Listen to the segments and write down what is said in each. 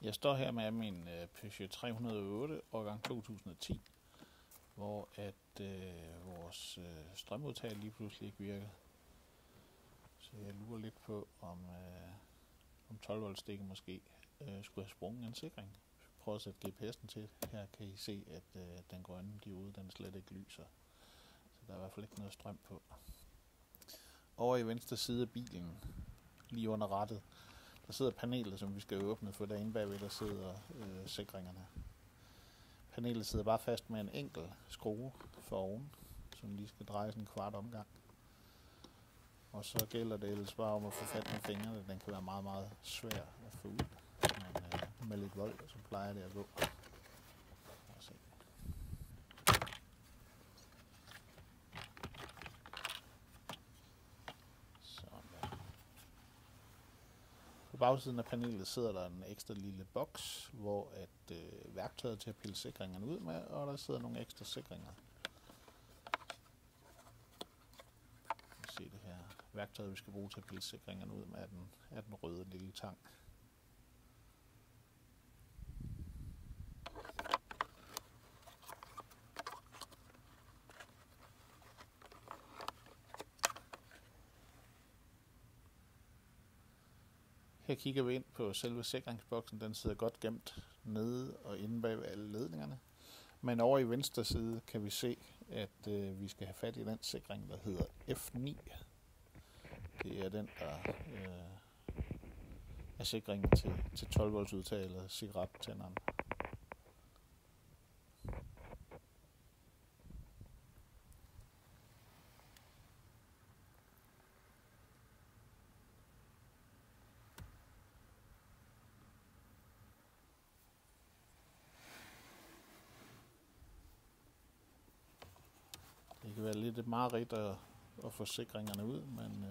Jeg står her med min Peugeot 308 årgang 2010, hvor vores strømodtager lige pludselig ikke virker. Så jeg lurer lidt på, om 12 volt stikker måske skulle have sprunget en sikring. Prøv at sætte GPS'en til. Her kan I se, at den grønne diode den slet ikke lyser. Så der er i hvert fald ikke noget strøm på. Over i venstre side af bilen, lige under rattet, der sidder panelet, som vi skal åbne, for derinde bagved der sidder sikringerne. Panelet sidder bare fast med en enkelt skrue for oven, som lige skal dreje sådan en kvart omgang. Og så gælder det ellers bare om at få fat med fingrene. Den kan være meget, meget svær at få ud. Men med lidt vold, så plejer det at gå. På bagsiden af panelet sidder der en ekstra lille boks, hvor værktøjet til at pille sikringerne ud med, og der sidder nogle ekstra sikringer. Se det her værktøj, vi skal bruge til at pille sikringerne ud med, er den røde lille tang. Her kigger vi ind på selve sikringsboksen. Den sidder godt gemt nede og inde bag ved alle ledningerne. Men over i venstre side kan vi se, at vi skal have fat i den sikring, der hedder F9. Det er den, der er sikringen til 12 volts udtag eller cigarettænderen. Det kan være lidt et mareridt at få sikringerne ud, men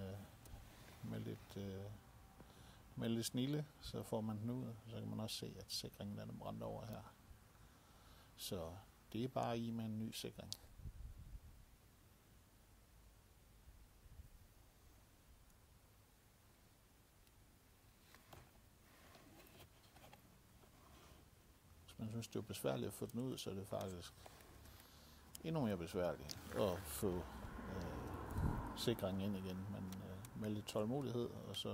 med lidt snilde, så får man den ud. Så kan man også se, at sikringen er brændt over her. Så det er bare i med en ny sikring. Hvis man synes, det er besværligt at få den ud, så er det faktisk endnu mere besværligt at få sikringen ind igen, men med lidt tålmodighed og så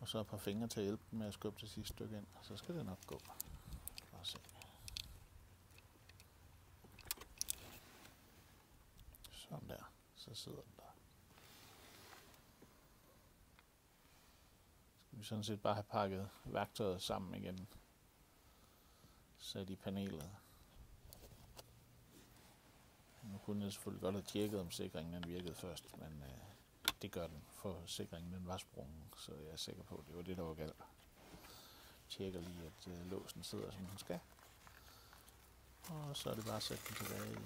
og så et par fingre til at hjælpe med at skubbe det sidste stykke ind, så skal det nok gå. Bare se. Sådan der, så sidder den der. Skal vi sådan set bare have pakket værktøjet sammen igen, sat i panelet. Nu kunne jeg selvfølgelig godt have tjekket, om sikringen den virkede først, men det gør den, for sikringen den var sprungen, så jeg er sikker på, at det var det, der var galt. Jeg tjekker lige, at låsen sidder, som den skal. Og så er det bare at sætte den tilbage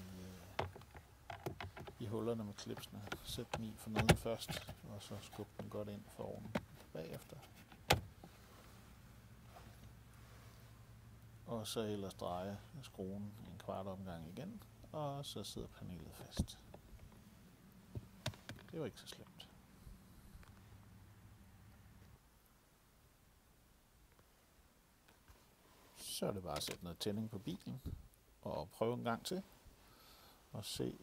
i hullerne med klipsene. Sæt den i for neden først, og så skubbe den godt ind for oven bagefter. Og så ellers dreje skruen en kvart omgang igen. Og så sidder panelet fast. Det var ikke så slemt. Så er det bare at sætte noget tænding på bilen og prøve en gang til og se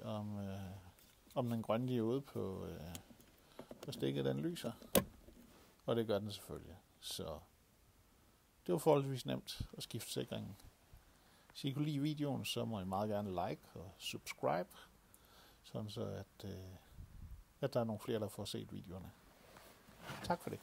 om den grønne diode på stikket den lyser. Og det gør den selvfølgelig. Så det var forholdsvis nemt at skifte sikringen. Hvis I kunne lide videoen, så må I meget gerne like og subscribe, sådan så at der er nogle flere, der får set videoerne. Tak for det.